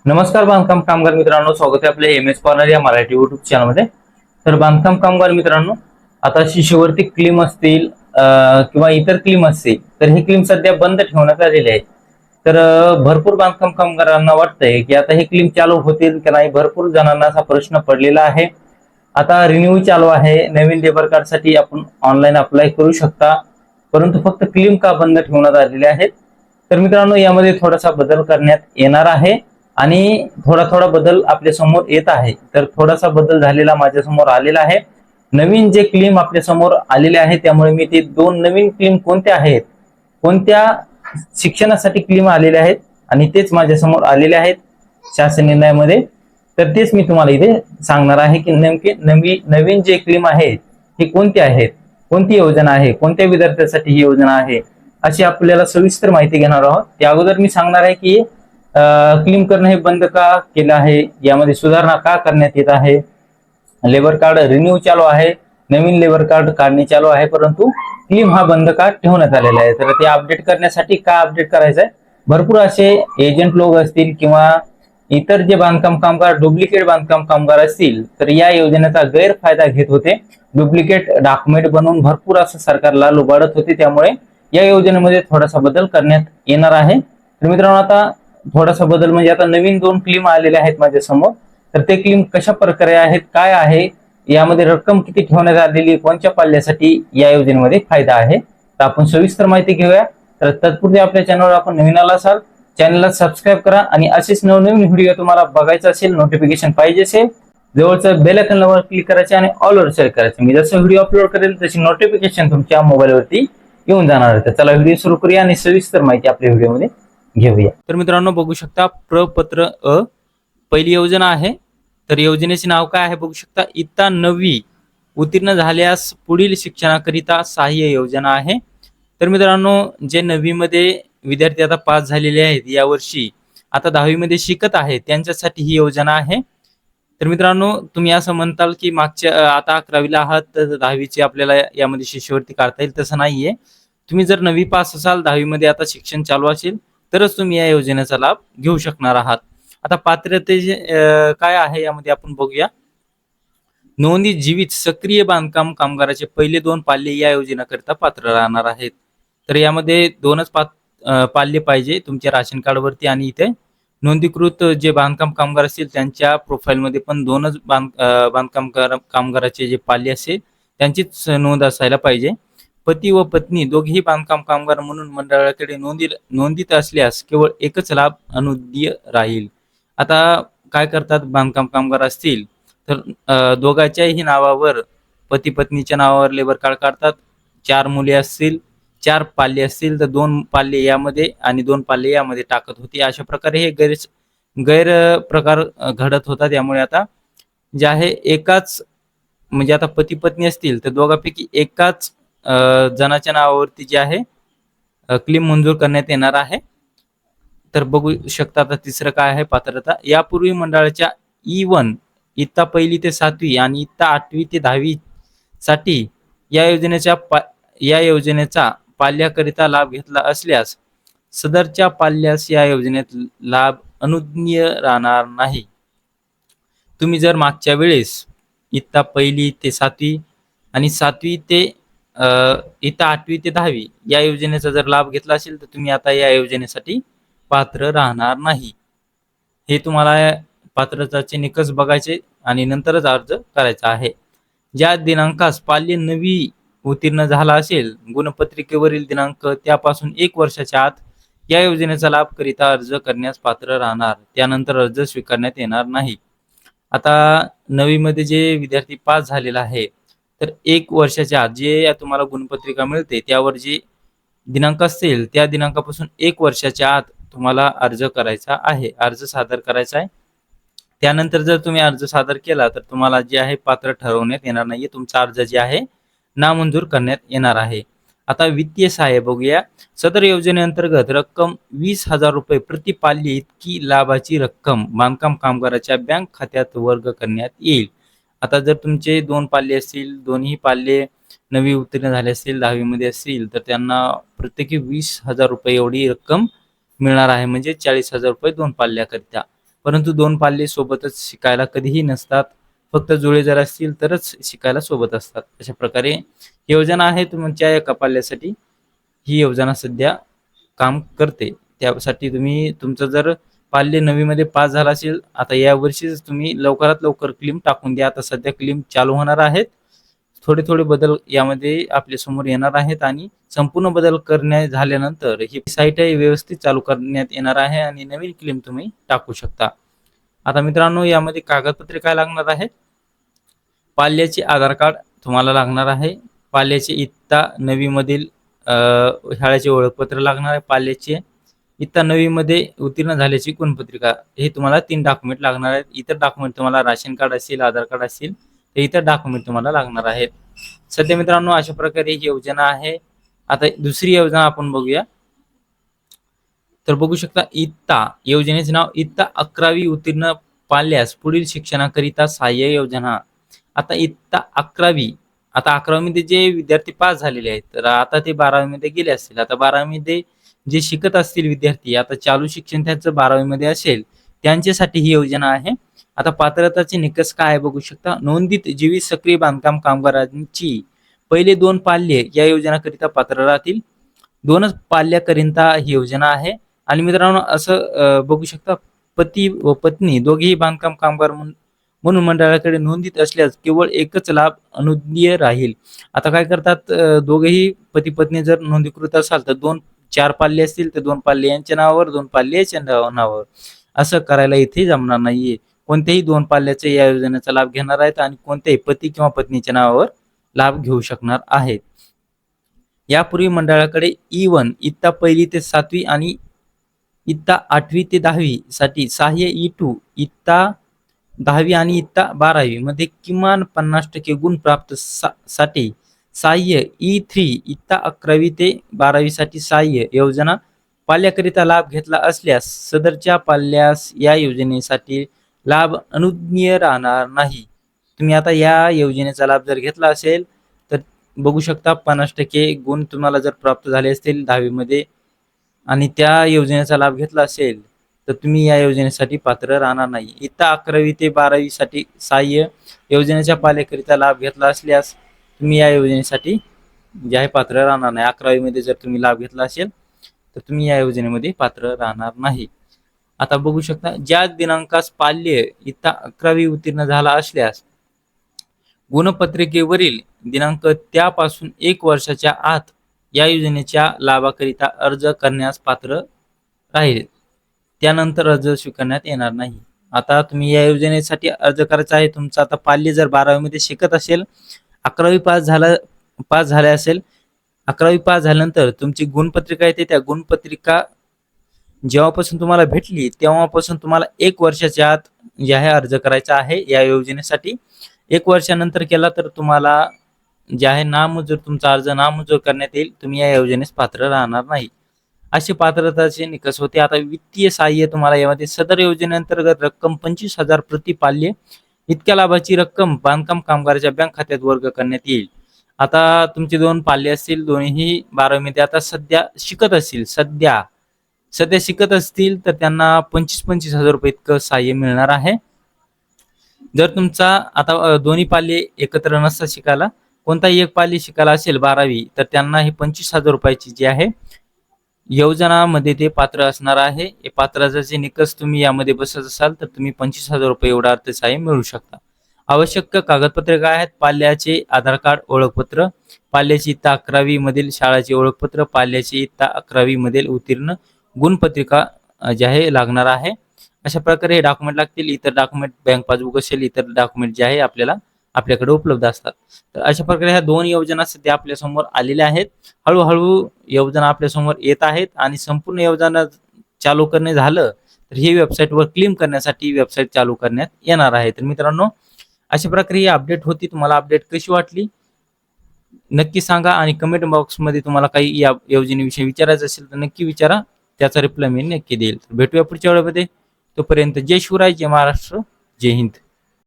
नमस्कार बांधकाम कामगार मित्रांनो, स्वागत आहे आपल्या एम एस कॉर्नर या मराठी युट्यूब चॅनलमध्ये। तर बांधकाम कामगार मित्रांनो, आता शिष्यवृत्ती क्लेम असतील किंवा इतर क्लेम असतील तर हे क्लेम सध्या बंद ठेवण्यात आलेले आहे। तर भरपूर बांधकाम कामगारांना वाटतंय की आता हे क्लेम चालू होतील की नाही, भरपूर जणांना असा प्रश्न पडलेला आहे। आता रिन्यू चालू आहे, नवीन लेबर कार्ड साठी आपण ऑनलाईन अप्लाय करू शकता, परंतु फक्त क्लेम का बंद ठेवण्यात आलेले आहेत। तर मित्रांनो, यामध्ये थोडासा बदल करण्यात येणार आहे आणि थोडा थोडा बदल आपल्या समोर येत आहे। तर थोडासा बदल झालेला माझ्या समोर आलेला आहे। नवीन जे क्लेम आपल्या समोर आलेले आहे त्यामुळे मी ते दोन नवीन क्लेम कोणत्या आहेत, कोणत्या शिक्षणासाठी क्लेम आलेले आहेत आणि तेच माझ्या समोर आलेले आहेत शासन निर्णयामध्ये। तर तेच मी तुम्हाला इथे सांगणार आहे की नेमके नवीन जे क्लेम आहेत हे कोणते आहेत, कोणती योजना आहे, कोणत्या विद्यार्थ्यांसाठी ही योजना आहे, अशी आपल्याला सविस्तर माहिती घेणार आहोत। त्या अगोदर मी सांगणार आहे की क्लेम करणं हे बंद का केलं आहे, यामध्ये सुधारणा का करण्यात येत आहे। लेबर कार्ड रिन्यू चालू आहे, नवीन लेबर कार्ड काढणे चालू आहे, परंतु क्लेम हा बंद का ठेवण्यात आलेला आहे। तर ते अपडेट करण्यासाठी का अपडेट करायचं आहे, भरपूर असे एजंट लोक असतील किंवा इतर जे बांधकाम कामगार डुप्लिकेट बांधकाम कामगार असतील तर या योजनेचा गैरफायदा घेत होते। डुप्लिकेट डॉक्युमेंट बनवून भरपूर असं सरकारला लुबाडत होते, त्यामुळे या योजनेमध्ये थोडासा बदल करण्यात येणार आहे। तर मित्रांनो, आता थोडासा बदल म्हणजे आता नवीन दोन क्लेम आलेले आहेत माझ्या समोर। तर ते क्लेम कशा प्रकारे आहेत, काय आहे, यामध्ये रक्कम किती ठेवण्यात आलेली, कोणत्या पाल्यासाठी या योजनेमध्ये फायदा आहे, तर आपण सविस्तर माहिती घेऊया। तर तत्पूर्वी आपल्या चॅनलवर आपण नवीन आला असाल, चॅनलला सबस्क्राईब करा आणि असेच नवनवीन व्हिडिओ तुम्हाला बघायचा असेल, नोटिफिकेशन पाहिजे असेल, जवळचं बेल आयकॉनवर क्लिक करायचे आणि ऑल वर सेलेक्ट करायचे। मी जसं व्हिडिओ अपलोड करेल तशी नोटिफिकेशन तुमच्या मोबाईलवरती येऊन जाणार आहे। तर चला व्हिडिओ सुरू करूया आणि सविस्तर माहिती आपल्या व्हिडिओमध्ये घेऊया। तर मित्रांनो, बघू शकता प्रपत्र अ पहिली योजना आहे। तर योजनेचे नाव काय आहे बघू शकता, इयत्ता 9वी उत्तीर्ण झाल्यास पुढील शिक्षणाकरिता सहाय्य योजना आहे। तर मित्रांनो, जे 9वी मध्ये विद्यार्थी आता पास झालेले आहेत यावर्षी, आता 10वी मध्ये शिकत आहेत, त्यांच्यासाठी ही योजना आहे। तर मित्रांनो, तुम्ही असं म्हणताल की मागच्या आता 11वीला आहात तर 10वीची आपल्याला यामध्ये शिष्यवृत्ती काढता येईल, तसं नाहीये। तुम्ही जर 9वी पास असाल, 10वी मध्ये आता शिक्षण चालू असेल, तरच तुम्ही या योजनेचा लाभ घेऊ शकणार आहात। आता पात्रतेचे काय आहे यामध्ये आपण बघूया। नोंदणी जीवित सक्रिय बांधकाम कामगाराचे पहिले 2 पाल्य या योजनेकरिता पात्र राहणार आहेत। तर यामध्ये 2च पाल्य पाहिजे तुमच्या राशन कार्डवरती, आणि इथे नोंदीकृत जे बांधकाम कामगार असतील त्यांच्या प्रोफाईलमध्ये पण 2च बांधकाम कामगाराचे जे पाल्य असेल त्यांचीच नोंद असायला पाहिजे। पती व पत्नी दोघेही बांधकाम कामगार म्हणून मंडळाकडे नोंदित असल्यास केवळ एकच लाभ अनुज्ञेय राहील। आता काय करतात बांधकाम कामगार असतील तर दोघांच्याही नावावर, पती पत्नीच्या नावावर लेबर कार्ड काढतात। 4 मुले असतील, 4 पाल्य असतील तर 2 पाल्य यामध्ये आणि 2 पाल्य यामध्ये टाकत होते। अशा प्रकारे हे गैर प्रकार घडत होता। त्यामुळे आता जे आहे एकाच, म्हणजे आता पती पत्नी असतील तर दोघांपैकी एकाच जणाच्या नावावरती जे आहे क्लेम मंजूर करण्यात येणार आहे। तर बघू शकता आता तिसरं काय आहे पात्रता। यापूर्वी मंडळाच्या E1 इयत्ता 1ली ते 7वी आणि इयत्ता 8वी ते 10वी साठी या योजनेचा पाल्याकरिता लाभ घेतला असल्यास सदरच्या पाल्यास या योजनेत लाभ अनुज्ञेय राहणार नाही। तुम्ही जर मागच्या वेळेस इयत्ता 1ली ते 7वी आणि 7वी ते इयत्ता 8वी ते 10वी या योजनेचा जर लाभ घेतला असेल तर तुम्ही आता या योजनेसाठी पात्र राहणार नाही। हे तुम्हाला पात्रताचे निकष बघायचे आणि नंतरच अर्ज करायचा आहे। ज्या दिनांकास पाल्य 9वी उत्तीर्ण झाला असेल, गुणपत्रिकेवरील दिनांक त्यापासून 1 वर्षाच्या आत या योजनेचा लाभ करिता अर्ज करण्यास पात्र राहणार, त्यानंतर अर्ज स्वीकारण्यात येणार नाही। आता 9वी मध्ये जे विद्यार्थी पास झालेला आहे तर 1 वर्षाच्या आत जे तुम्हाला गुणपत्रिका मिळते त्यावर जे दिनांक असेल त्या दिनांकापासून 1 वर्षाच्या आत तुम्हाला अर्ज करायचा आहे, अर्ज सादर करायचा आहे। त्यानंतर जर तुम्ही अर्ज सादर केला तर तुम्हाला जे आहे पात्र ठरवण्यात येणार नाहीये, तुमचा अर्ज जे आहे नामंजूर करण्यात येणार आहे। आता वित्तीय सहाय्य बघूया। सदर योजनेअंतर्गत रक्कम 20,000 रुपये प्रति पाल्य इतकी लाभाची रक्कम बांधकाम कामगाराच्या बँक खात्यात वर्ग करण्यात येईल। आता जर तुमचे 2 पाल्य असतील, दोन्ही पाल्य 9वी उत्तीर्ण झाले असतील, 10वी मध्ये असतील तर त्यांना प्रत्येकी 20,000 रुपये एवढी रक्कम मिळणार आहे, म्हणजे 40,000 रुपये 2 पाल्याकरिता। परंतु दोन पाल्य सोबतच शिकायला कधीही नसतात. फक्त जुळे जर असतील तरच शिकायला सोबत असतात. अशा प्रकारे योजना आहे तुमच्या एका पाल्यासाठी. ही योजना सध्या काम करते. त्यासाठी तुम्ही तुमचं जर पाल्य 9वी मध्ये पास झाला असेल, आता या वर्षीच तुम्ही लवकरात लवकर क्लिम टाकून द्या. आता सध्या क्लिम चालू होणार आहेत. थोडे थोडे बदल यामध्ये आपल्या समोर येणार आहेत आणि संपूर्ण बदल करण्यात झाल्यानंतर ही साईट व्यवस्थित चालू करण्यात येणार आहे आणि नवीन क्लेम तुम्ही टाकू शकता. आता मित्रांनो, यामध्ये कागदपत्रे काय लागणार आहेत? पाल्याचे आधार कार्ड तुम्हाला लागणार आहे. पाल्याचे इयत्ता 9वी मधील शाळेचे ओळखपत्र लागणार आहे. पाल्याचे इयत्ता 9वी मध्ये उत्तीर्ण झाल्याची गुणपत्रिका, हे तुम्हाला 3 डॉक्युमेंट लागणार आहेत. इतर डॉक्युमेंट तुम्हाला राशन कार्ड असेल, आधार कार्ड असेल, ते इतर डॉक्युमेंट तुम्हाला लागणार आहेत. सध्या मित्रांनो, अशा प्रकारे ही योजना आहे. आता दुसरी योजना आपण बघूया. तर बघू शकता, इयत्ता योजनेचे नाव इयत्ता 11वी उत्तीर्ण पाल्यास पुढील शिक्षणाकरिता सहाय्य योजना. आता इयत्ता 11वी, आता 11वी मध्ये जे विद्यार्थी पास झालेले आहेत, तर आता ते 12वी मध्ये गेले असतील. आता 12वी मध्ये जे शिकत असतील विद्यार्थी, आता चालू शिक्षण त्यांचं 12वी मध्ये असेल, त्यांच्यासाठी ही योजना आहे. आता पात्रताचे निकष काय बघू शकता. नोंदित जीवित सक्रिय बांधकाम कामगारांची पहिले 2 पाल्ये या योजनाकरिता पात्र राहतील. 2च पाल्याकरिता ही योजना आहे. आणि मित्रांनो, असं बघू शकता, पती व पत्नी दोघेही बांधकाम कामगार म्हणून मंडळाकडे नोंदीत असल्यास केवळ एकच लाभ अनुज्ञेय राहील. आता काय करतात, दोघेही पती पत्नी जर नोंदणीकृत असाल तर 4 पाल्य असतील तर 2 पाल्य यांच्या नावावर, 2 पाल्य याच्या नावावर, असं करायला इथे जमणार नाहीये. कोणत्याही 2 पाल्याचे या योजनेचा लाभ घेणार आहेत आणि कोणत्याही पती किंवा पत्नीच्या नावावर लाभ घेऊ शकणार आहेत. यापूर्वी मंडळाकडे E1 इयत्ता 1ली ते 7वी आणि इयत्ता 8वी ते 10वी साठी सहाय्य, E2 इयत्ता 10वी आणि इयत्ता 12वी मध्ये किमान 50% गुण प्राप्त साठी सहाय्य, E3 इयत्ता 11वी ते 12वी साठी सहाय्य योजना पाल्याकरिता लाभ घेतला असल्यास सदरच्या पाल्यास या योजनेसाठी लाभ अनुज्ञेय राहणार नाही. तुम्ही आता या योजनेचा लाभ जर घेतला असेल तर बघू शकता, 50% गुण तुम्हाला जर प्राप्त झाले असतील 10वी मध्ये आणि त्या योजनेचा लाभ घेतला असेल तर तुम्ही या योजनेसाठी पात्र राहणार नाही. इयत्ता 11वी ते 12वी साठी सहाय्य योजनेच्या पाल्याकरिता लाभ घेतला असल्यास तुम्ही या योजनेसाठी जे आहे पात्र राहणार नाही. 11वी मध्ये जर तुम्ही लाभ घेतला असेल तर तुम्ही या योजनेमध्ये पात्र राहणार नाही. आता बघू शकता, ज्या दिनांकास पाल्य इयत्ता 11वी उत्तीर्ण झाला असल्यास गुणपत्रिकेवरील दिनांक त्यापासून 1 वर्षाच्या आत या योजनेच्या लाभाकरिता अर्ज करण्यास पात्र राहील. त्यानंतर अर्ज स्वीकारण्यात येणार नाही. आता तुम्ही या योजनेसाठी अर्ज करायचा आहे. तुमचा आता पाल्य जर 12वी मध्ये शिकत असेल, 11वी पास झाले असेल, 11वी पास झाल्यानंतर तुमची गुणपत्रिका येते. त्या गुणपत्रिका जेव्हापासून तुम्हाला भेटली तेव्हापासून तुम्हाला 1 वर्षाच्या आत जे आहे अर्ज करायचा आहे या योजनेसाठी. 1 वर्षानंतर केला तर तुम्हाला जे आहे नामंजूर, तुमचा अर्ज नामंजूर करण्यात येईल. तुम्ही या योजनेस पात्र राहणार नाही. असे पात्रताचे निकष होते. आता वित्तीय सहाय्य तुम्हाला यामध्ये सदर योजनेअंतर्गत रक्कम 25,000 प्रति पाल्य इतक्या लाभाची रक्कम बांधकाम कामगाराच्या बँक खात्यात वर्ग करण्यात येईल. आता तुमचे 2 पाल्य असतील, दोन्ही 12वी मध्ये आता सध्या शिकत असतील, सध्या शिकत असतील तर त्यांना 25,000 रुपये इतकं सहाय्य मिळणार आहे. जर तुमचा आता दोन्ही पाल्य एकत्र नसतात शिकायला, कोणताही एक पाल्य शिकायला असेल 12वी, तर त्यांना हे 25,000 रुपयाची जी आहे योजनामध्ये ते पात्र असणार आहे. हे पात्रतेचे निकष तुम्ही यामध्ये बसत असाल तर तुम्ही 25,000 रुपये एवढा अर्थसहाय्य मिळू शकता. आवश्यक कागदपत्रे काय आहेत? पाल्याचे आधार कार्ड, ओळखपत्र, पाल्याची इयत्ता 11वी मधील शाळेचे ओळखपत्र, पाल्याची इयत्ता 11वी मधील उत्तीर्ण गुणपत्रिका जे आहे लागणार आहे. अशा प्रकारे हे डॉक्युमेंट लागतील. इतर डॉक्युमेंट बँक पासबुक असेल, इतर डॉक्युमेंट जे आहे आपल्याकडे उपलब्ध असतात. तर अशा प्रकारे ह्या 2 योजना सध्या आपल्या समोर आलेल्या आहेत. हळूहळू योजना आपल्या समोर येत आहेत आणि संपूर्ण योजना चालू करणे झालं तर ही वेबसाईटवर क्लेम करण्यासाठी वेबसाईट चालू करण्यात येणार आहे. तर मित्रांनो, अशा प्रकारे ही अपडेट होती. तुम्हाला अपडेट कशी वाटली नक्की सांगा आणि कमेंट बॉक्समध्ये तुम्हाला काही या योजनेविषयी विचारायचं असेल तर नक्की विचारा. त्याचा रिप्लाय मी नक्की देईल. भेटूया पुढच्या वेळेमध्ये. तोपर्यंत जय शिवराय, जय महाराष्ट्र, जय हिंद.